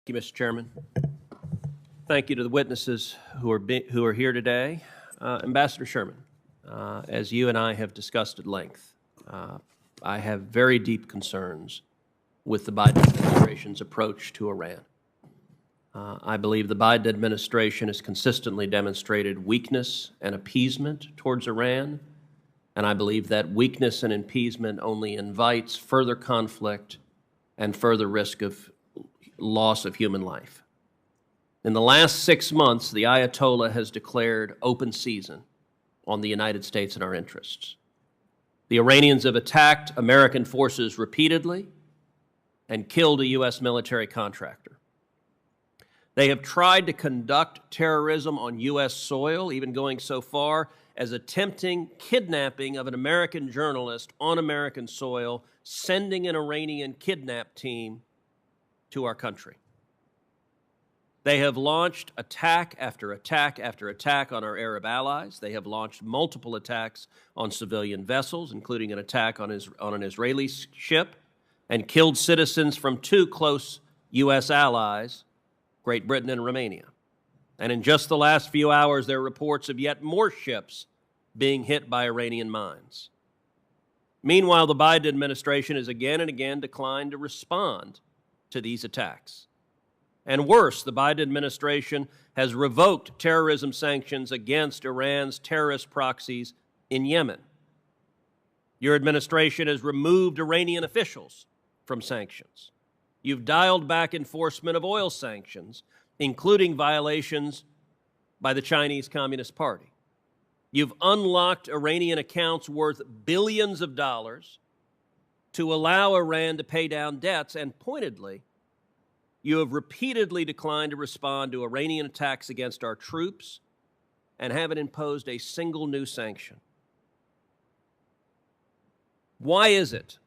Thank you, Mr. Chairman. Thank you to the witnesses who are here today. Ambassador Sherman, as you and I have discussed at length, I have very deep concerns with the Biden administration's approach to Iran. I believe the Biden administration has consistently demonstrated weakness and appeasement towards Iran, and I believe that weakness and appeasement only invites further conflict and further risk of loss of human life. In the last 6 months, the Ayatollah has declared open season on the United States and our interests. The Iranians have attacked American forces repeatedly and killed a U.S. military contractor. They have tried to conduct terrorism on U.S. soil, even going so far as attempting kidnapping of an American journalist on American soil, sending an Iranian kidnap team to our country. They have launched attack after attack after attack on our Arab allies. They have launched multiple attacks on civilian vessels, including an attack on an Israeli ship, and killed citizens from 2 close U.S. allies, Great Britain and Romania. And in just the last few hours, there are reports of yet more ships being hit by Iranian mines. Meanwhile, the Biden administration has again and again declined to respond to these attacks. And worse, the Biden administration has revoked terrorism sanctions against Iran's terrorist proxies in Yemen. Your administration has removed Iranian officials from sanctions. You've dialed back enforcement of oil sanctions, including violations by the Chinese Communist Party. You've unlocked Iranian accounts worth billions of dollars to allow Iran to pay down debts, and pointedly, you have repeatedly declined to respond to Iranian attacks against our troops and haven't imposed a single new sanction. Why is it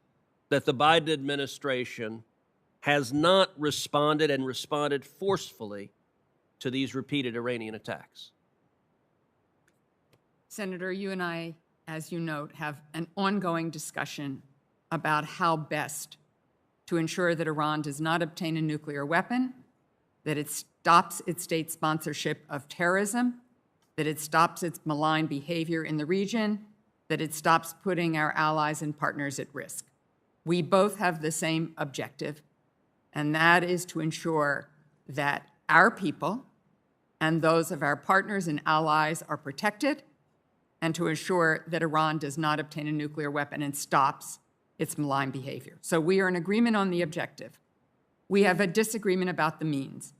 that the Biden administration has not responded and responded forcefully to these repeated Iranian attacks? Senator, you and I, as you note, have an ongoing discussion about how best to ensure that Iran does not obtain a nuclear weapon, that it stops its state sponsorship of terrorism, that it stops its malign behavior in the region, that it stops putting our allies and partners at risk. We both have the same objective, and that is to ensure that our people and those of our partners and allies are protected, and to ensure that Iran does not obtain a nuclear weapon and stops its malign behavior. So we are in agreement on the objective. We have a disagreement about the means.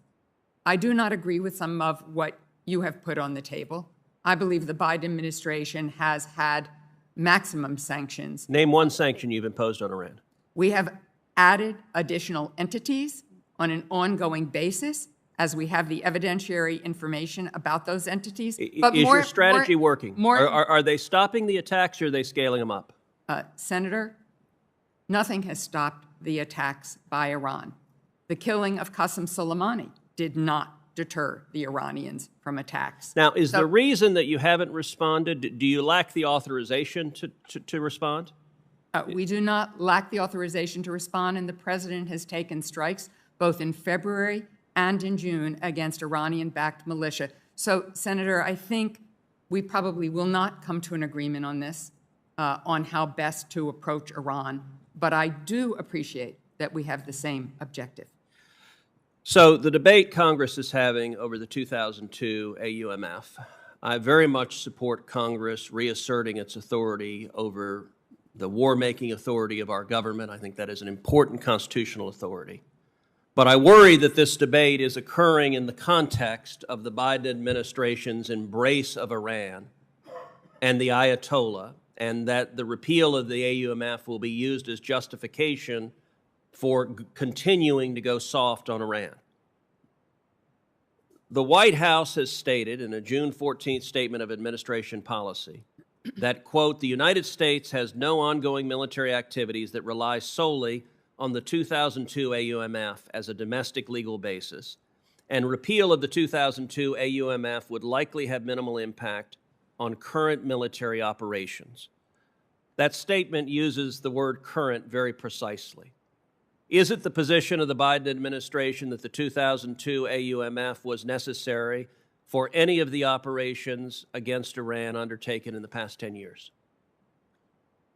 I do not agree with some of what you have put on the table. I believe the Biden administration has had maximum sanctions. Name one sanction you've imposed on Iran. We have added additional entities on an ongoing basis as we have the evidentiary information about those entities. But is your strategy working? Are they stopping the attacks, or are they scaling them up? Senator, nothing has stopped the attacks by Iran. The killing of Qasem Soleimani did not deter the Iranians from attacks. Now, is the reason that you haven't responded, do you lack the authorization to respond? We do not lack the authorization to respond, and the President has taken strikes both in February and in June against Iranian-backed militia. So, Senator, I think we probably will not come to an agreement on this, on how best to approach Iran, but I do appreciate that we have the same objective. So the debate Congress is having over the 2002 AUMF, I very much support Congress reasserting its authority over the war-making authority of our government. I think that is an important constitutional authority. But I worry that this debate is occurring in the context of the Biden administration's embrace of Iran and the Ayatollah, and that the repeal of the AUMF will be used as justification for continuing to go soft on Iran. The White House has stated in a June 14th statement of administration policy that, quote, the United States has no ongoing military activities that rely solely on the 2002 AUMF as a domestic legal basis, and repeal of the 2002 AUMF would likely have minimal impact on current military operations. That statement uses the word current very precisely. Is it the position of the Biden administration that the 2002 AUMF was necessary for any of the operations against Iran undertaken in the past 10 years?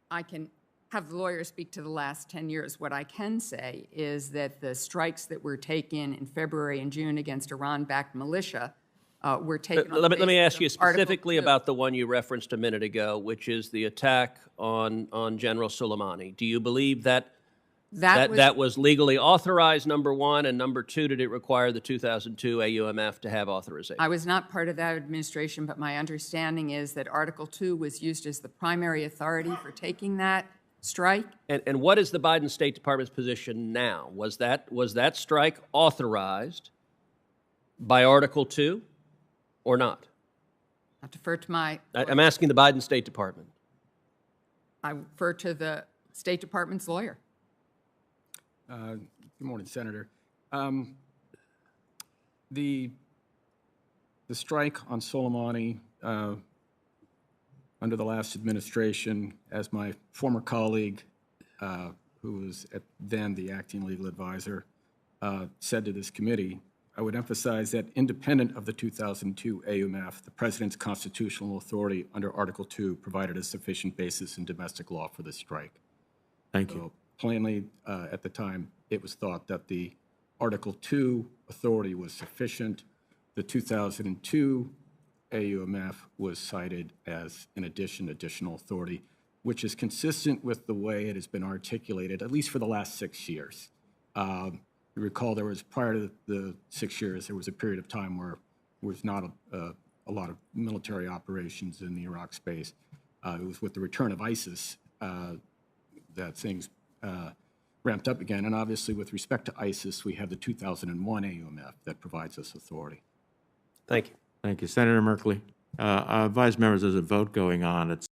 I can have the lawyer speak to the last 10 years. What I can say is that the strikes that were taken in February and June against Iran-backed militia were taken on the Let me basis ask you of Article specifically 2. about the one you referenced a minute ago, which is the attack on General Soleimani. Do you believe that that was legally authorized, number one, and number two, did it require the 2002 AUMF to have authorization? I was not part of that administration, but my understanding is that Article 2 was used as the primary authority for taking that strike. And what is the Biden State Department's position now? Was that strike authorized by Article 2 or not? I defer to my... I'm asking the Biden State Department. I refer to the State Department's lawyer. Good morning, Senator. The strike on Soleimani under the last administration, as my former colleague, who was then the acting legal advisor, said to this committee, I would emphasize that independent of the 2002 AUMF, the President's constitutional authority under Article 2 provided a sufficient basis in domestic law for the strike. Thank you. Plainly, at the time, it was thought that the Article 2 authority was sufficient. The 2002 AUMF was cited as an additional authority, which is consistent with the way it has been articulated, at least for the last 6 years. You recall there was, prior to the 6 years, there was a period of time where there was not a lot of military operations in the Iraq space. It was with the return of ISIS that things ramped up again. And obviously, with respect to ISIS, we have the 2001 AUMF that provides us authority. Thank you. Thank you. Senator Merkley. I advise members there's a vote going on at